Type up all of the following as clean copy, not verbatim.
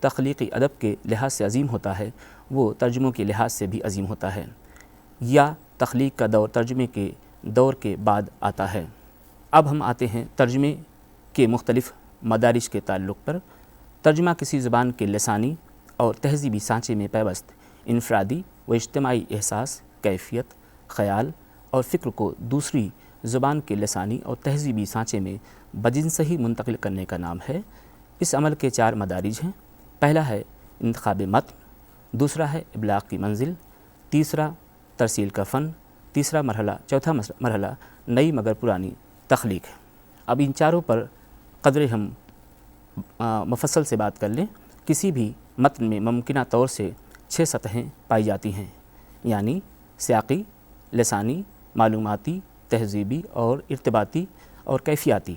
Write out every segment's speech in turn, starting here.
تخلیقی ادب کے لحاظ سے عظیم ہوتا ہے وہ ترجموں کے لحاظ سے بھی عظیم ہوتا ہے، یا تخلیق کا دور ترجمے کے دور کے بعد آتا ہے۔ اب ہم آتے ہیں ترجمے کے مختلف مدارج کے تعلق پر۔ ترجمہ کسی زبان کے لسانی اور تہذیبی سانچے میں پیوست انفرادی و اجتماعی احساس، کیفیت، خیال اور فکر کو دوسری زبان کے لسانی اور تہذیبی سانچے میں بجنس ہی منتقل کرنے کا نام ہے۔ اس عمل کے 4 مدارج ہیں۔ پہلا ہے انتخاب متن، دوسرا ہے ابلاغ کی منزل، تیسرا ترسیل کا فن، چوتھا مرحلہ نئی مگر پرانی تخلیق ہے۔ اب ان چاروں پر قدرے ہم مفصل سے بات کر لیں۔ کسی بھی متن میں ممکنہ طور سے 6 سطحیں پائی جاتی ہیں، یعنی سیاقی، لسانی، معلوماتی، تہذیبی اور ارتباطی اور کیفیاتی۔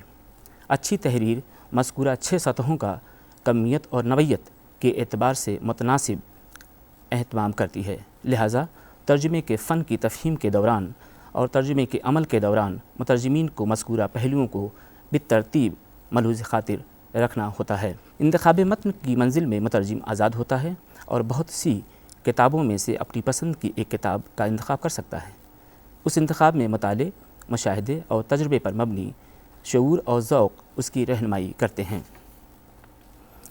اچھی تحریر مذکورہ 6 سطحوں کا کمیت اور نوعیت کے اعتبار سے متناسب اہتمام کرتی ہے، لہٰذا ترجمے کے فن کی تفہیم کے دوران اور ترجمے کے عمل کے دوران مترجمین کو مذکورہ پہلوؤں کو بالترتیب ملحوظ خاطر رکھنا ہوتا ہے۔ انتخاب متن کی منزل میں مترجم آزاد ہوتا ہے اور بہت سی کتابوں میں سے اپنی پسند کی ایک کتاب کا انتخاب کر سکتا ہے۔ اس انتخاب میں مطالعے، مشاہدے اور تجربے پر مبنی شعور اور ذوق اس کی رہنمائی کرتے ہیں۔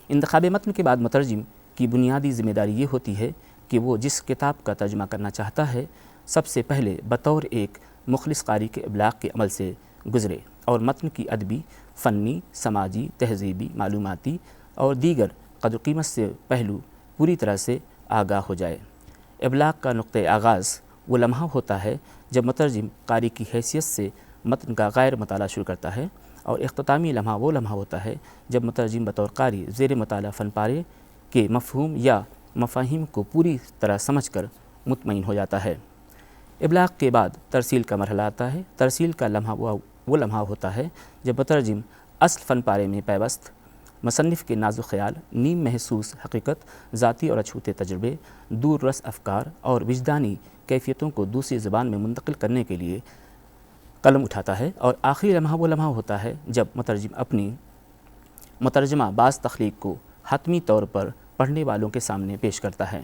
انتخاب متن کے بعد مترجم کی بنیادی ذمہ داری یہ ہوتی ہے کہ وہ جس کتاب کا ترجمہ کرنا چاہتا ہے سب سے پہلے بطور ایک مخلص قاری کے ابلاغ کے عمل سے گزرے اور متن کی ادبی، فنی، سماجی، تہذیبی، معلوماتی اور دیگر قدر قیمت سے پہلو پوری طرح سے آگاہ ہو جائے۔ ابلاغ کا نقطۂ آغاز وہ لمحہ ہوتا ہے جب مترجم قاری کی حیثیت سے متن کا غیر مطالعہ شروع کرتا ہے، اور اختتامی لمحہ وہ لمحہ ہوتا ہے جب مترجم بطور قاری زیر مطالعہ فن پارے کے مفہوم یا مفاہیم کو پوری طرح سمجھ کر مطمئن ہو جاتا ہے۔ ابلاغ کے بعد ترسیل کا مرحلہ آتا ہے۔ ترسیل کا لمحہ وہ لمحہ ہوتا ہے جب مترجم اصل فن پارے میں پیوست مصنف کے نازک خیال، نیم محسوس حقیقت، ذاتی اور اچھوتے تجربے، دور رس افکار اور وجدانی کیفیتوں کو دوسری زبان میں منتقل کرنے کے لیے قلم اٹھاتا ہے، اور آخری لمحہ وہ لمحہ ہوتا ہے جب مترجم اپنی مترجمہ باز تخلیق کو حتمی طور پر پڑھنے والوں کے سامنے پیش کرتا ہے۔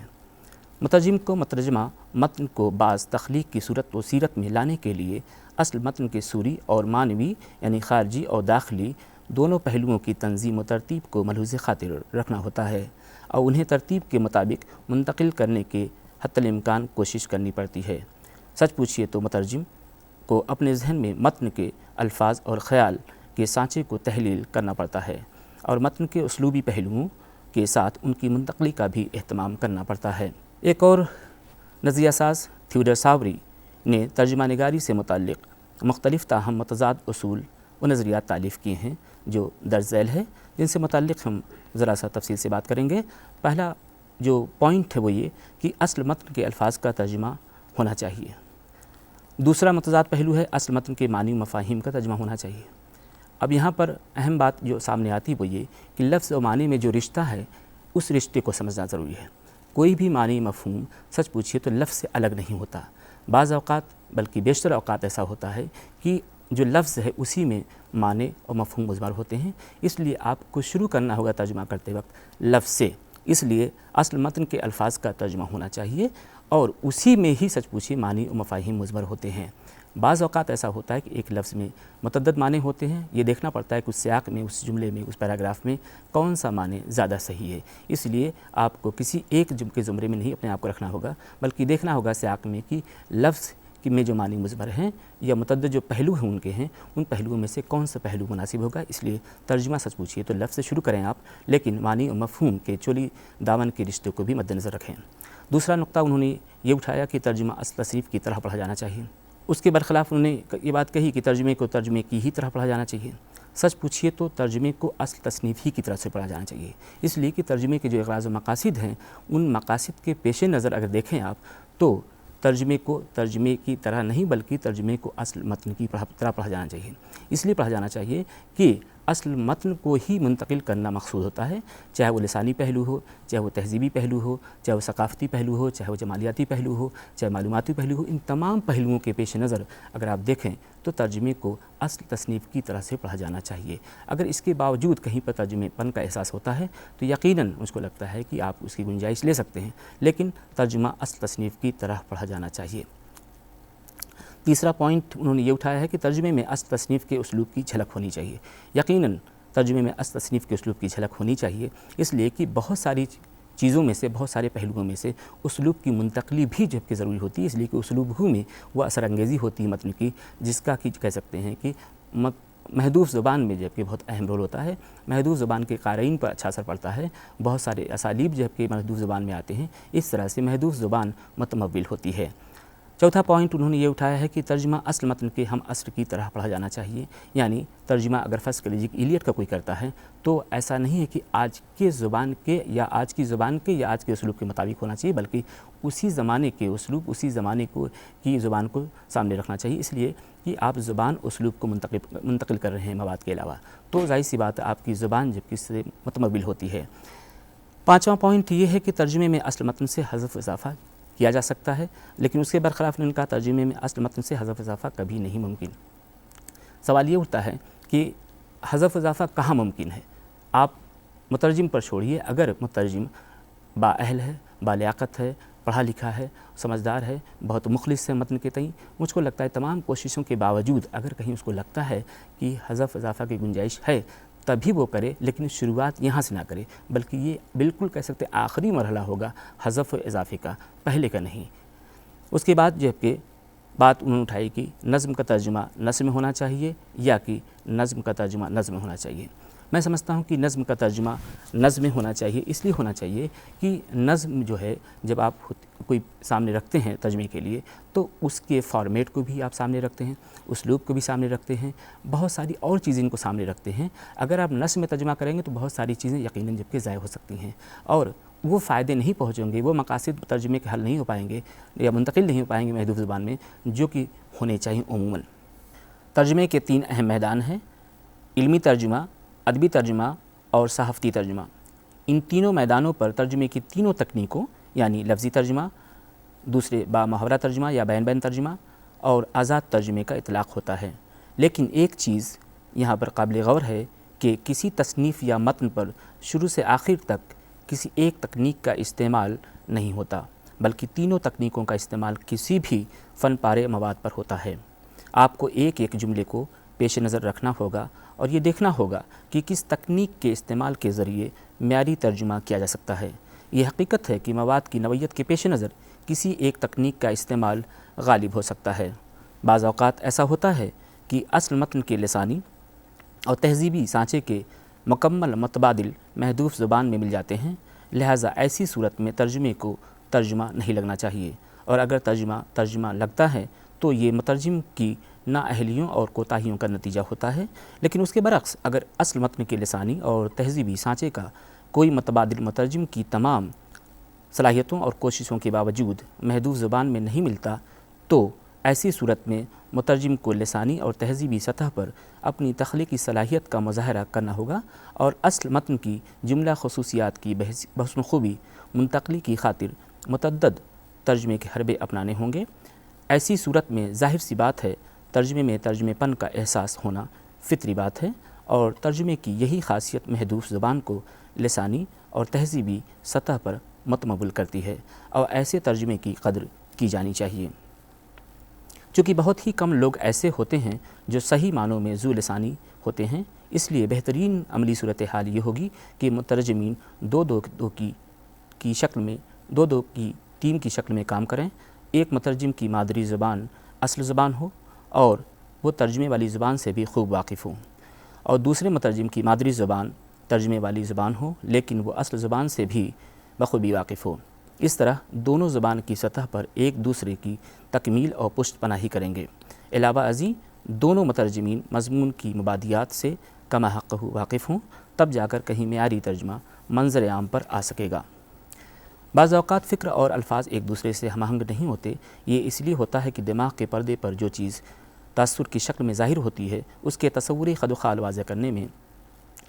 مترجم کو مترجمہ متن کو باز تخلیق کی صورت و سیرت میں لانے کے لیے اصل متن کے صوری اور معنوی یعنی خارجی اور داخلی دونوں پہلوؤں کی تنظیم و ترتیب کو ملحوظ خاطر رکھنا ہوتا ہے اور انہیں ترتیب کے مطابق منتقل کرنے کے حتی الامکان کوشش کرنی پڑتی ہے۔ سچ پوچھیے تو مترجم کو اپنے ذہن میں متن کے الفاظ اور خیال کے سانچے کو تحلیل کرنا پڑتا ہے اور متن کے اسلوبی پہلوؤں کے ساتھ ان کی منتقلی کا بھی اہتمام کرنا پڑتا ہے۔ ایک اور نظریہ ساز تھیوڈر ساوری نے ترجمہ نگاری سے متعلق مختلف تاہم متضاد اصول و نظریات تالیف کیے ہیں جو درج ذیل ہے، جن سے متعلق ہم ذرا سا تفصیل سے بات کریں گے۔ پہلا جو پوائنٹ ہے وہ یہ کہ اصل متن کے الفاظ کا ترجمہ ہونا چاہیے۔ دوسرا متضاد پہلو ہے اصل متن کے معنی و مفاہیم کا ترجمہ ہونا چاہیے۔ اب یہاں پر اہم بات جو سامنے آتی وہ یہ کہ لفظ و معنی میں جو رشتہ ہے اس رشتے کو سمجھنا ضروری ہے۔ کوئی بھی معنی مفہوم سچ پوچھیے تو لفظ سے الگ نہیں ہوتا۔ بعض اوقات بلکہ بیشتر اوقات ایسا ہوتا ہے کہ جو لفظ ہے اسی میں معنی اور مفہوم مضمر ہوتے ہیں، اس لیے آپ کو شروع کرنا ہوگا ترجمہ کرتے وقت لفظ سے، اس لیے اصل متن کے الفاظ کا ترجمہ ہونا چاہیے اور اسی میں ہی سچ پوچھیے معنی اور مفاہیم مضمر ہوتے ہیں۔ بعض اوقات ایسا ہوتا ہے کہ ایک لفظ میں متعدد معنی ہوتے ہیں، یہ دیکھنا پڑتا ہے کہ اس سیاق میں، اس جملے میں، اس پیراگراف میں کون سا معنی زیادہ صحیح ہے، اس لیے آپ کو کسی ایک کے زمرے میں نہیں اپنے آپ کو رکھنا ہوگا بلکہ دیکھنا ہوگا سیاق میں کہ لفظ میں جو معنی مضمر ہیں یا متعدد جو پہلو ہیں ان کے ہیں، ان پہلوؤں میں سے کون سا پہلو مناسب ہوگا، اس لیے ترجمہ سچ پوچھیے تو لفظ سے شروع کریں آپ، لیکن معنی اور مفہوم کے چولی دامن کے رشتے کو بھی مد نظر رکھیں۔ دوسرا نقطہ انہوں نے یہ اٹھایا کہ ترجمہ اصل تصریف کی طرح پڑھا جانا چاہیے۔ اس کے برخلاف انہوں نے یہ بات کہی کہ ترجمے کو ترجمے کی ہی طرح پڑھا جانا چاہیے۔ سچ پوچھیے تو ترجمے کو اصل تصنیف ہی کی طرح سے پڑھا جانا چاہیے، اس لیے کہ ترجمے کے جو اغراض و مقاصد ہیں ان مقاصد کے پیش نظر اگر دیکھیں آپ تو ترجمے کو ترجمے کی طرح نہیں بلکہ ترجمے کو اصل متن کی طرح پڑھا جانا چاہیے۔ اس لیے پڑھا جانا چاہیے کہ اصل متن کو ہی منتقل کرنا مقصود ہوتا ہے، چاہے وہ لسانی پہلو ہو، چاہے وہ تہذیبی پہلو ہو، چاہے وہ ثقافتی پہلو ہو، چاہے وہ جمالیاتی پہلو ہو، چاہے معلوماتی پہلو ہو۔ ان تمام پہلوؤں کے پیش نظر اگر آپ دیکھیں تو ترجمے کو اصل تصنیف کی طرح سے پڑھا جانا چاہیے۔ اگر اس کے باوجود کہیں پر ترجمے پن کا احساس ہوتا ہے تو یقیناً مجھ کو لگتا ہے کہ آپ اس کی گنجائش لے سکتے ہیں، لیکن ترجمہ اصل تصنیف کی طرح پڑھا جانا چاہیے۔ تیسرا پوائنٹ انہوں نے یہ اٹھایا ہے کہ ترجمے میں اصل تصنیف کے اسلوب کی جھلک ہونی چاہیے۔ یقیناً ترجمے میں اصل تصنیف کے اسلوب کی جھلک ہونی چاہیے، اس لیے کہ بہت ساری چیزوں میں سے، بہت سارے پہلوؤں میں سے اسلوب کی منتقلی بھی جب کہ ضروری ہوتی ہے، اس لیے کہ اسلوب ہی میں وہ اثر انگیزی ہوتی ہے متن کی، جس کا کہ کہہ سکتے ہیں کہ محدود زبان میں جب کہ بہت اہم رول ہوتا ہے، محدود زبان کے قارئین پر اچھا اثر پڑتا ہے، بہت سارے اسالیب جب کہ محدود زبان میں آتے ہیں، اس طرح سے محدود زبان متمول ہوتی ہے۔ چوتھا پوائنٹ انہوں نے یہ اٹھایا ہے کہ ترجمہ اصل متن کے ہم عصر کی طرح پڑھا جانا چاہیے، یعنی ترجمہ اگر فرض کر لیجیے کہ ایلیٹ کا کوئی کرتا ہے تو ایسا نہیں ہے کہ آج کے زبان کے یا آج کی زبان کے یا آج کے اسلوب کے مطابق ہونا چاہیے، بلکہ اسی زمانے کے اسلوب، اسی زمانے کی زبان کو سامنے رکھنا چاہیے، اس لیے کہ آپ زبان اسلوب کو منتقل کر رہے ہیں مواد کے علاوہ، تو ظاہر سی بات ہے آپ کی زبان جب کس سے متمول ہوتی ہے۔ پانچواں پوائنٹ یہ ہے کہ ترجمے میں اصل متن سے حذف اضافہ کیا جا سکتا ہے، لیکن اس کے برخلاف ان کا ترجمے میں اصل متن سے حذف اضافہ کبھی نہیں ممکن۔ سوال یہ اٹھتا ہے کہ حذف اضافہ کہاں ممکن ہے؟ آپ مترجم پر چھوڑیے، اگر مترجم بااہل ہے، بالیاقت ہے، پڑھا لکھا ہے، سمجھدار ہے، بہت مخلص ہے متن کے تئیں، مجھ کو لگتا ہے تمام کوششوں کے باوجود اگر کہیں اس کو لگتا ہے کہ حذف اضافہ کی گنجائش ہے تبھی وہ کرے، لیکن شروعات یہاں سے نہ کرے، بلکہ یہ بالکل کہہ سکتے آخری مرحلہ ہوگا حذف اضافے کا، پہلے کا نہیں۔ اس کے بعد جب کہ بات انہوں نے اٹھائی کہ نظم کا ترجمہ نثر میں ہونا چاہیے یا کہ نظم کا ترجمہ نظم میں ہونا چاہیے، میں سمجھتا ہوں کہ نظم کا ترجمہ نظم میں ہونا چاہیے، اس لیے ہونا چاہیے کہ نظم جو ہے جب آپ کوئی سامنے رکھتے ہیں ترجمے کے لیے تو اس کے فارمیٹ کو بھی آپ سامنے رکھتے ہیں، اسلوب کو بھی سامنے رکھتے ہیں، بہت ساری اور چیزیں ان کو سامنے رکھتے ہیں۔ اگر آپ نثر میں ترجمہ کریں گے تو بہت ساری چیزیں یقیناً جب کہ ضائع ہو سکتی ہیں اور وہ فائدے نہیں پہنچیں گے، وہ مقاصد ترجمے کے حل نہیں ہو پائیں گے یا منتقل نہیں ہو پائیں گے محدود زبان میں، جو کہ ہونے چاہیے عموماً۔ ترجمے کے 3 اہم میدان ہیں: علمی ترجمہ، ادبی ترجمہ اور صحافتی ترجمہ۔ ان تینوں میدانوں پر ترجمے کی تینوں تکنیکوں یعنی لفظی ترجمہ، دوسرے بامحاورہ ترجمہ یا بین ترجمہ اور آزاد ترجمے کا اطلاق ہوتا ہے۔ لیکن ایک چیز یہاں پر قابل غور ہے کہ کسی تصنیف یا متن پر شروع سے آخر تک کسی ایک تکنیک کا استعمال نہیں ہوتا، بلکہ تینوں تکنیکوں کا استعمال کسی بھی فن پارے مواد پر ہوتا ہے۔ آپ کو ایک ایک جملے کو پیش نظر رکھنا ہوگا اور یہ دیکھنا ہوگا کہ کس تکنیک کے استعمال کے ذریعے معیاری ترجمہ کیا جا سکتا ہے۔ یہ حقیقت ہے کہ مواد کی نوعیت کے پیش نظر کسی ایک تکنیک کا استعمال غالب ہو سکتا ہے۔ بعض اوقات ایسا ہوتا ہے کہ اصل متن کے لسانی اور تہذیبی سانچے کے مکمل متبادل محدود زبان میں مل جاتے ہیں، لہٰذا ایسی صورت میں ترجمے کو ترجمہ نہیں لگنا چاہیے، اور اگر ترجمہ لگتا ہے تو یہ مترجم کی نااہلیوں اور کوتاہیوں کا نتیجہ ہوتا ہے۔ لیکن اس کے برعکس اگر اصل متن کے لسانی اور تہذیبی سانچے کا کوئی متبادل مترجم کی تمام صلاحیتوں اور کوششوں کے باوجود محدود زبان میں نہیں ملتا تو ایسی صورت میں مترجم کو لسانی اور تہذیبی سطح پر اپنی تخلیقی صلاحیت کا مظاہرہ کرنا ہوگا اور اصل متن کی جملہ خصوصیات کی بحسن خوبی منتقلی کی خاطر متعدد ترجمے کے حربے اپنانے ہوں گے۔ ایسی صورت میں ظاہر سی بات ہے ترجمے میں ترجمے پن کا احساس ہونا فطری بات ہے، اور ترجمے کی یہی خاصیت محدود زبان کو لسانی اور تہذیبی سطح پر متمول کرتی ہے، اور ایسے ترجمے کی قدر کی جانی چاہیے۔ چونکہ بہت ہی کم لوگ ایسے ہوتے ہیں جو صحیح معنوں میں ذو لسانی ہوتے ہیں، اس لیے بہترین عملی صورتحال یہ ہوگی کہ مترجمین دو کی شکل میں دو کی ٹیم کی شکل میں کام کریں۔ ایک مترجم کی مادری زبان اصل زبان ہو اور وہ ترجمے والی زبان سے بھی خوب واقف ہوں، اور دوسرے مترجم کی مادری زبان ترجمے والی زبان ہو لیکن وہ اصل زبان سے بھی بخوبی واقف ہو۔ اس طرح دونوں زبان کی سطح پر ایک دوسرے کی تکمیل اور پشت پناہی کریں گے۔ علاوہ ازیں دونوں مترجمین مضمون کی مبادیات سے کما حق واقف ہوں، تب جا کر کہیں معیاری ترجمہ منظر عام پر آ سکے گا۔ بعض اوقات فکر اور الفاظ ایک دوسرے سے ہم آہنگ نہیں ہوتے، یہ اس لیے ہوتا ہے کہ دماغ کے پردے پر جو چیز تاثر کی شکل میں ظاہر ہوتی ہے اس کے تصوری خد و خال واضح کرنے میں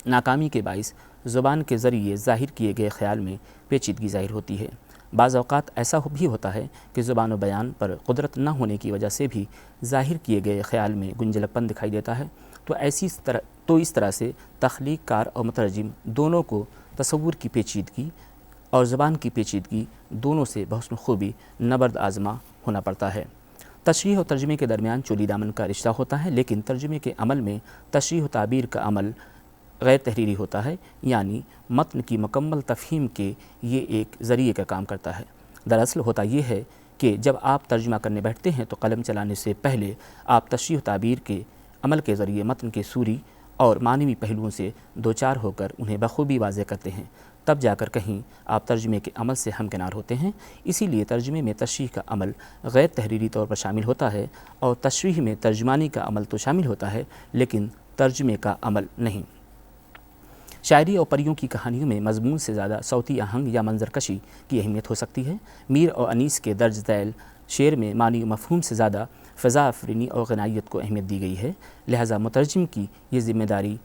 ناکامی کے باعث زبان کے ذریعے ظاہر کیے گئے خیال میں پیچیدگی ظاہر ہوتی ہے۔ بعض اوقات ایسا بھی ہوتا ہے کہ زبان و بیان پر قدرت نہ ہونے کی وجہ سے بھی ظاہر کیے گئے خیال میں گنجلک پن دکھائی دیتا ہے، تو اس طرح سے تخلیق کار اور مترجم دونوں کو تصور کی پیچیدگی اور زبان کی پیچیدگی دونوں سے بحسن خوبی نبرد آزما ہونا پڑتا ہے۔ تشریح اور ترجمے کے درمیان چولی دامن کا رشتہ ہوتا ہے، لیکن ترجمے کے عمل میں تشریح و تعبیر کا عمل غیر تحریری ہوتا ہے، یعنی متن کی مکمل تفہیم کے یہ ایک ذریعے کا کام کرتا ہے۔ دراصل ہوتا یہ ہے کہ جب آپ ترجمہ کرنے بیٹھتے ہیں تو قلم چلانے سے پہلے آپ تشریح و تعبیر کے عمل کے ذریعے متن کے صوری اور معنوی پہلوؤں سے دوچار ہو کر انہیں بخوبی واضح کرتے ہیں، تب جا کر کہیں آپ ترجمے کے عمل سے ہمکنار ہوتے ہیں۔ اسی لیے ترجمے میں تشریح کا عمل غیر تحریری طور پر شامل ہوتا ہے، اور تشریح میں ترجمانی کا عمل تو شامل ہوتا ہے لیکن ترجمے کا عمل نہیں۔ شاعری اور پریوں کی کہانیوں میں مضمون سے زیادہ صوتی آہنگ یا منظر کشی کی اہمیت ہو سکتی ہے۔ میر اور انیس کے درج ذیل شعر میں معنی و مفہوم سے زیادہ فضا افرینی اور غنائیت کو اہمیت دی گئی ہے، لہذا مترجم کی یہ ذمہ داری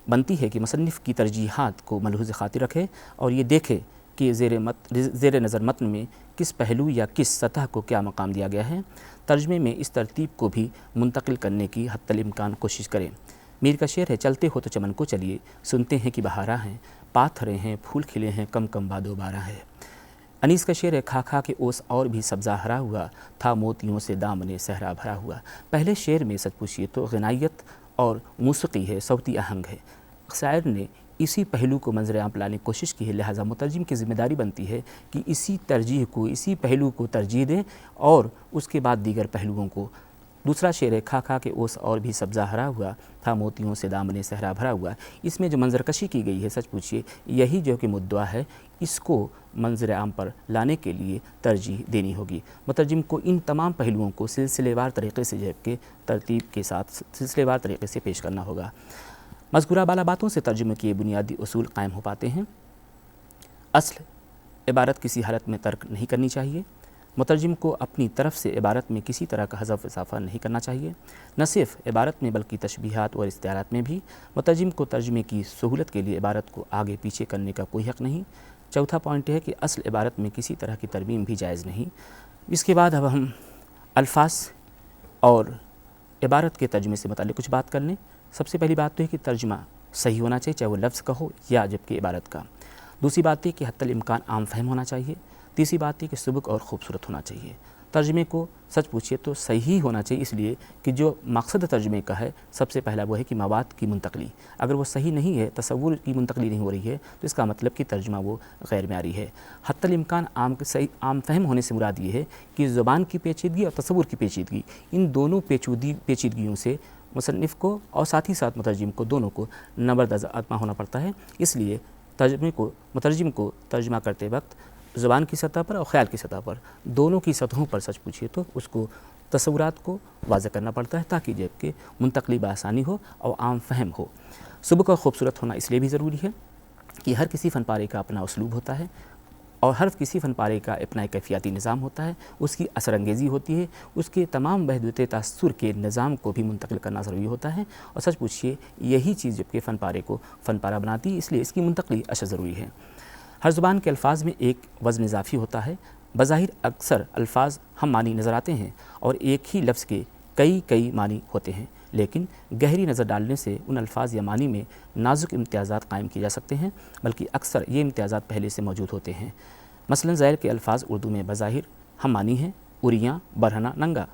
بنتی ہے کہ مصنف کی ترجیحات کو ملحوظ خاطر رکھے اور یہ دیکھے کہ زیر نظر متن میں کس پہلو یا کس سطح کو کیا مقام دیا گیا ہے۔ ترجمے میں اس ترتیب کو بھی منتقل کرنے کی حتی الامکان کوشش کریں۔ میر کا شعر ہے: چلتے ہو تو چمن کو چلیے، سنتے ہیں کہ بہارا ہیں، پاتھرے ہیں، پھول کھلے ہیں، کم کم بادو بارہ ہے۔ انیس کا شعر ہے: کھا کھا کے اوس اور بھی سبزہ ہرا ہوا، تھا موتیوں سے دامن صحرا بھرا ہوا۔ پہلے شعر میں سچ پوچھیے تو غنائیت اور موسیقی ہے، صوتی آہنگ ہے۔ شاعر نے اسی پہلو کو منظر عام پر لانے کی کوشش کی ہے، لہٰذا مترجم کی ذمہ داری بنتی ہے کہ اسی پہلو کو ترجیح دے اور اس کے بعد دیگر پہلوؤں کو۔ دوسرا شعر ہے: کھا کھا کے اوس اور بھی سبزہ ہرا ہوا، تھا موتیوں سے دامن صحرا بھرا ہوا۔ اس میں جو منظر کشی کی گئی ہے، سچ پوچھیے یہی جو کہ مدعا ہے، اس کو منظر عام پر لانے کے لیے ترجیح دینی ہوگی۔ مترجم کو ان تمام پہلوؤں کو سلسلے وار طریقے سے جبکہ ترتیب کے ساتھ سلسلے وار طریقے سے پیش کرنا ہوگا۔ مذکورہ بالا باتوں سے ترجمے کے بنیادی اصول قائم ہو پاتے ہیں۔ اصل عبارت کسی حالت میں ترک نہیں کرنی چاہیے۔ مترجم کو اپنی طرف سے عبارت میں کسی طرح کا حذف اضافہ نہیں کرنا چاہیے، نہ صرف عبارت میں بلکہ تشبیہات اور استعارات میں بھی۔ مترجم کو ترجمے کی سہولت کے لیے عبارت کو آگے پیچھے کرنے کا کوئی حق نہیں۔ چوتھا پوائنٹ ہے کہ اصل عبارت میں کسی طرح کی ترمیم بھی جائز نہیں۔ اس کے بعد اب ہم الفاظ اور عبارت کے ترجمے سے متعلق کچھ بات کر لیں۔ سب سے پہلی بات تو ہے کہ ترجمہ صحیح ہونا چاہیے، چاہے وہ لفظ کا ہو یا جبکہ عبارت کا۔ دوسری بات یہ کہ حتی الامکان عام فہم ہونا چاہیے۔ تیسری بات یہ کہ سبک اور خوبصورت ہونا چاہیے۔ ترجمے کو سچ پوچھیے تو صحیح ہونا چاہیے، اس لیے کہ جو مقصد ترجمے کا ہے سب سے پہلا وہ ہے کہ مواد کی منتقلی۔ اگر وہ صحیح نہیں ہے، تصور کی منتقلی نہیں ہو رہی ہے، تو اس کا مطلب کہ ترجمہ وہ غیر معیاری ہے۔ حتی الامکان عام فہم ہونے سے مراد یہ ہے کہ زبان کی پیچیدگی اور تصور کی پیچیدگی، ان دونوں پیچیدگیوں سے مصنف کو اور ساتھ ہی ساتھ مترجم کو دونوں کو نبرد آزما ہونا پڑتا ہے۔ اس لیے مترجم کو ترجمہ کرتے وقت زبان کی سطح پر اور خیال کی سطح پر، دونوں کی سطحوں پر سچ پوچھیے تو اس کو تصورات کو واضح کرنا پڑتا ہے تاکہ جب کہ منتقلی بآسانی ہو اور عام فہم ہو۔ سبک اور خوبصورت ہونا اس لیے بھی ضروری ہے کہ ہر کسی فن پارے کا اپنا اسلوب ہوتا ہے اور ہر کسی فن پارے کا اپنا ایک کیفیاتی نظام ہوتا ہے، اس کی اثر انگیزی ہوتی ہے، اس کے تمام بحدود تاثر کے نظام کو بھی منتقل کرنا ضروری ہوتا ہے، اور سچ پوچھیے یہی چیز جب کہ فن پارے کو فن پارہ بناتی ہے، اس لیے اس کی منتقلی اشد ضروری ہے۔ ہر زبان کے الفاظ میں ایک وزن اضافی ہوتا ہے۔ بظاہر اکثر الفاظ ہم معنی نظر آتے ہیں اور ایک ہی لفظ کے کئی معنی ہوتے ہیں، لیکن گہری نظر ڈالنے سے ان الفاظ یا معنی میں نازک امتیازات قائم کیے جا سکتے ہیں، بلکہ اکثر یہ امتیازات پہلے سے موجود ہوتے ہیں۔ مثلاً ذیل کے الفاظ اردو میں بظاہر ہم معنی ہیں: اریاں، برہنہ، ننگا،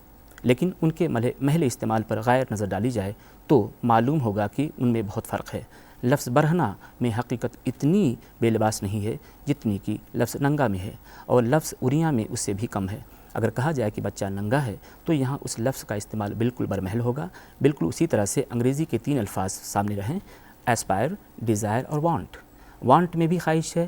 لیکن ان کے محل استعمال پر غیر نظر ڈالی جائے تو معلوم ہوگا کہ ان میں بہت فرق ہے۔ لفظ برہنہ میں حقیقت اتنی بے لباس نہیں ہے جتنی کہ لفظ ننگا میں ہے، اور لفظ اریاں میں اس سے بھی کم ہے۔ اگر کہا جائے کہ بچہ ننگا ہے تو یہاں اس لفظ کا استعمال بالکل برمحل ہوگا۔ بالکل اسی طرح سے انگریزی کے 3 الفاظ سامنے رہیں: ایسپائر، ڈیزائر اور وانٹ۔ وانٹ میں بھی خواہش ہے،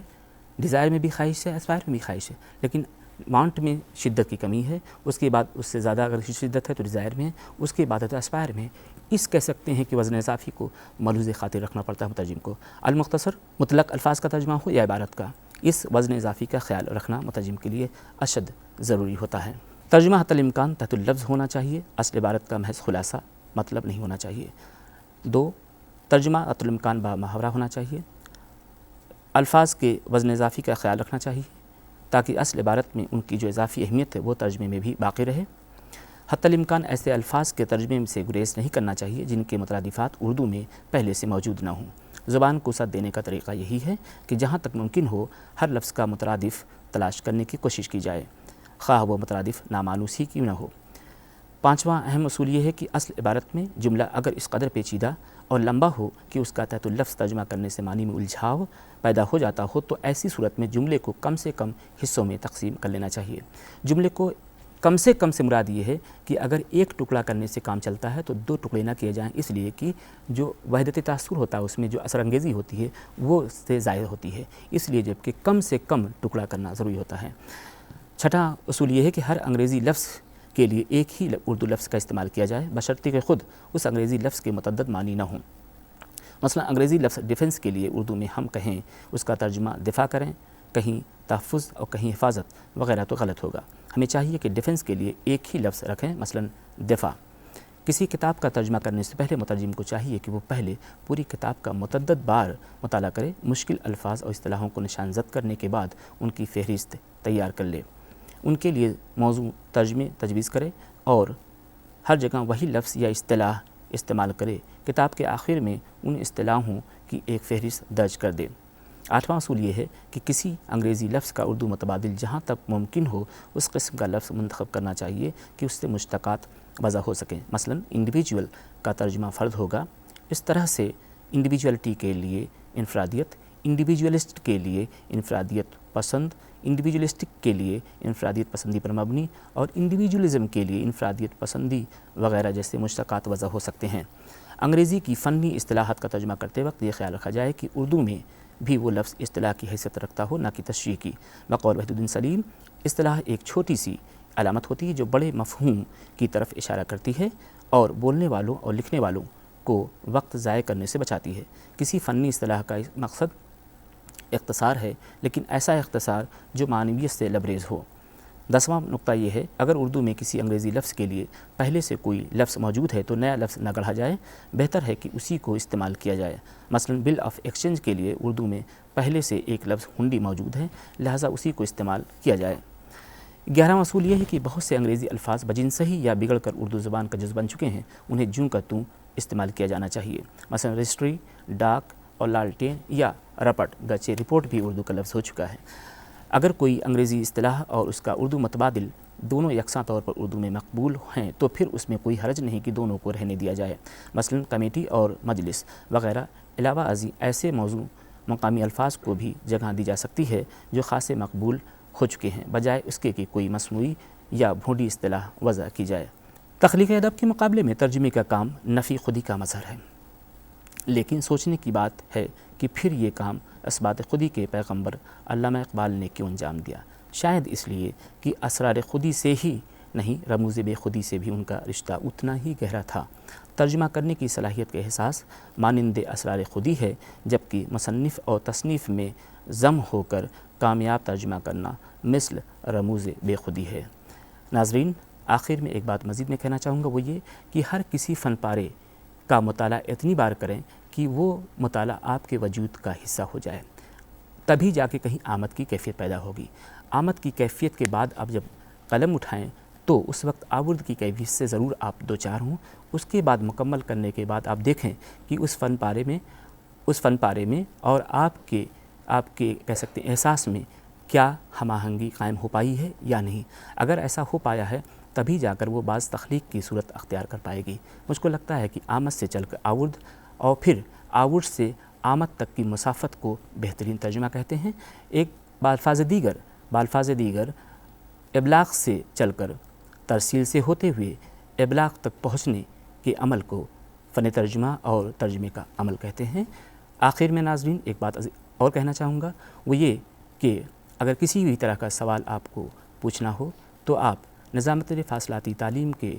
ڈیزائر میں بھی خواہش ہے، ایسپائر میں بھی خواہش ہے، لیکن وانٹ میں شدت کی کمی ہے، اس کے بعد اس سے زیادہ اگر شدت ہے تو ڈیزائر میں ہے، اس کے بعد ہے تو ایسپائر میں۔ اس کہہ سکتے ہیں کہ وزن اضافی کو ملحوظ خاطر رکھنا پڑتا ہے مترجم کو۔ المختصر، مطلق الفاظ کا ترجمہ ہو یا عبارت کا، اس وزن اضافی کا خیال رکھنا مترجم کے لیے اشد ضروری ہوتا ہے۔ ترجمہ حتی الامکان تحت اللفظ ہونا چاہیے، اصل عبارت کا محض خلاصہ مطلب نہیں ہونا چاہیے۔ 2، ترجمہ قدر الامکان بامحاورہ ہونا چاہیے. الفاظ کے وزن اضافی کا خیال رکھنا چاہیے تاکہ اصل عبارت میں ان کی جو اضافی اہمیت ہے وہ ترجمے میں بھی باقی رہے. حتی الامکان ایسے الفاظ کے ترجمے سے گریز نہیں کرنا چاہیے جن کے مترادفات اردو میں پہلے سے موجود نہ ہوں. زبان کو وسعت دینے کا طریقہ یہی ہے کہ جہاں تک ممکن ہو ہر لفظ کا مترادف تلاش کرنے کی کوشش کی جائے، خواہ وہ مترادف نامانوس ہی کیوں نہ ہو. پانچواں اہم اصول یہ ہے کہ اصل عبارت میں جملہ اگر اس قدر پیچیدہ اور لمبا ہو کہ اس کا تحت اللفظ ترجمہ کرنے سے معنی میں الجھاؤ پیدا ہو جاتا ہو تو ایسی صورت میں جملے کو کم سے کم حصوں میں تقسیم کر لینا چاہیے. جملے کو کم سے مراد یہ ہے کہ اگر ایک ٹکڑا کرنے سے کام چلتا ہے تو دو ٹکڑے نہ کیے جائیں، اس لیے کہ جو وحدت تاثر ہوتا ہے اس میں جو اثر انگیزی ہوتی ہے وہ اس سے ظاہر ہوتی ہے، اس لیے جبکہ کم سے کم ٹکڑا کرنا ضروری ہوتا ہے. چھٹا اصول یہ ہے کہ ہر انگریزی لفظ کے لیے ایک ہی اردو لفظ کا استعمال کیا جائے بشرطیکہ کہ خود اس انگریزی لفظ کے متعدد معنی نہ ہوں. مثلا انگریزی لفظ ڈیفنس کے لیے اردو میں ہم کہیں اس کا ترجمہ دفاع کریں، کہیں تحفظ اور کہیں حفاظت وغیرہ تو غلط ہوگا. ہمیں چاہیے کہ ڈیفنس کے لیے ایک ہی لفظ رکھیں، مثلا دفاع. کسی کتاب کا ترجمہ کرنے سے پہلے مترجم کو چاہیے کہ وہ پہلے پوری کتاب کا متعدد بار مطالعہ کرے، مشکل الفاظ اور اصطلاحوں کو نشان زد کرنے کے بعد ان کی فہرست تیار کر لے، ان کے لیے موضوع ترجمے تجویز کرے اور ہر جگہ وہی لفظ یا اصطلاح استعمال کرے. کتاب کے آخر میں ان اصطلاحوں کی ایک فہرست درج کر دے. آٹھواں اصول یہ ہے کہ کسی انگریزی لفظ کا اردو متبادل جہاں تک ممکن ہو اس قسم کا لفظ منتخب کرنا چاہیے کہ اس سے مشتقات وضع ہو سکیں. مثلا انڈیویجول کا ترجمہ فرد ہوگا، اس طرح سے انڈیویجولیٹی کے لیے انفرادیت، انڈیویجولسٹ کے لیے انفرادیت پسند، انڈیویجولسٹک کے لیے انفرادیت پسندی پر مبنی اور انڈیویجولزم کے لیے انفرادیت پسندی وغیرہ جیسے مشتقات وضع ہو سکتے ہیں. انگریزی کی فنی اصطلاحات کا ترجمہ کرتے وقت یہ خیال رکھا جائے کہ اردو میں بھی وہ لفظ اصطلاح کی حیثیت رکھتا ہو، نہ کہ تشریح کی. بقول وحید الدین سلیم، اصطلاح ایک چھوٹی سی علامت ہوتی ہے جو بڑے مفہوم کی طرف اشارہ کرتی ہے اور بولنے والوں اور لکھنے والوں کو وقت ضائع کرنے سے بچاتی ہے. کسی فنی اصطلاح کا مقصد اختصار ہے، لیکن ایسا اختصار جو معنویت سے لبریز ہو. 10واں نقطہ یہ ہے اگر اردو میں کسی انگریزی لفظ کے لیے پہلے سے کوئی لفظ موجود ہے تو نیا لفظ نہ گڑھا جائے، بہتر ہے کہ اسی کو استعمال کیا جائے. مثلا بل آف ایکسچینج کے لیے اردو میں پہلے سے ایک لفظ ہنڈی موجود ہے، لہٰذا اسی کو استعمال کیا جائے. 11واں اصول یہ ہے کہ بہت سے انگریزی الفاظ بجنسہی یا بگڑ کر اردو زبان کا جز بن چکے ہیں، انہیں جوں کا توں استعمال کیا جانا چاہیے. مثلا رجسٹری، ڈاک اور لالٹین یا رپٹ، گرچہ رپورٹ بھی اردو کا لفظ ہو چکا ہے. اگر کوئی انگریزی اصطلاح اور اس کا اردو متبادل دونوں یکساں طور پر اردو میں مقبول ہیں تو پھر اس میں کوئی حرج نہیں کہ دونوں کو رہنے دیا جائے. مثلا کمیٹی اور مجلس وغیرہ. علاوہ ازیں ایسے موضوع مقامی الفاظ کو بھی جگہ دی جا سکتی ہے جو خاصے مقبول ہو چکے ہیں، بجائے اس کے کہ کوئی مصنوعی یا بھونڈی اصطلاح وضع کی جائے. تخلیق ادب کے مقابلے میں ترجمے کا کام نفی خودی کا مظہر ہے، لیکن سوچنے کی بات ہے کہ پھر یہ کام اثبات خودی کے پیغمبر علامہ اقبال نے کیوں انجام دیا؟ شاید اس لیے کہ اسرار خودی سے ہی نہیں، رموز بے خودی سے بھی ان کا رشتہ اتنا ہی گہرا تھا. ترجمہ کرنے کی صلاحیت کا احساس مانند اسرار خودی ہے، جبکہ مصنف اور تصنیف میں ضم ہو کر کامیاب ترجمہ کرنا مثل رموز بے خودی ہے. ناظرین، آخر میں ایک بات مزید میں کہنا چاہوں گا، وہ یہ کہ ہر کسی فن پارے کا مطالعہ اتنی بار کریں کہ وہ مطالعہ آپ کے وجود کا حصہ ہو جائے، تبھی جا کے کہیں آمد کی کیفیت پیدا ہوگی. آمد کی کیفیت کے بعد آپ جب قلم اٹھائیں تو اس وقت آورد کی کیفیت سے ضرور آپ دو چار ہوں. اس کے بعد مکمل کرنے کے بعد آپ دیکھیں کہ اس فن پارے میں اور آپ کے کہہ سکتے ہیں احساس میں کیا ہم آہنگی قائم ہو پائی ہے یا نہیں. اگر ایسا ہو پایا ہے تبھی جا کر وہ بعض تخلیق کی صورت اختیار کر پائے گی. مجھ کو لگتا ہے کہ آمد سے چل کر آورد اور پھر آورد سے آمد تک کی مسافت کو بہترین ترجمہ کہتے ہیں. ایک بالفاظ دیگر ابلاغ سے چل کر ترسیل سے ہوتے ہوئے ابلاغ تک پہنچنے کے عمل کو فن ترجمہ اور ترجمے کا عمل کہتے ہیں. آخر میں ناظرین ایک بات اور کہنا چاہوں گا، وہ یہ کہ اگر کسی بھی طرح کا سوال آپ کو پوچھنا ہو تو آپ نظامت فاصلاتی تعلیم کے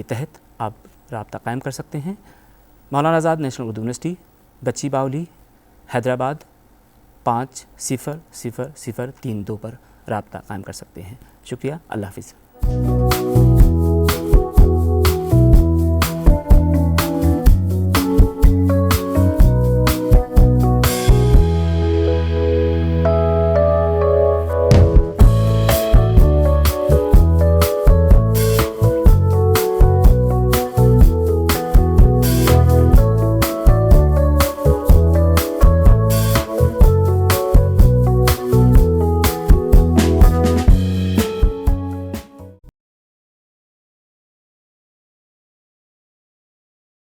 تحت آپ رابطہ قائم کر سکتے ہیں. Maulana Azad national Urdu university, گچی Baoule, Hyderabad 500032 پر رابطہ قائم کر سکتے ہیں. شکریہ. اللہ حافظ.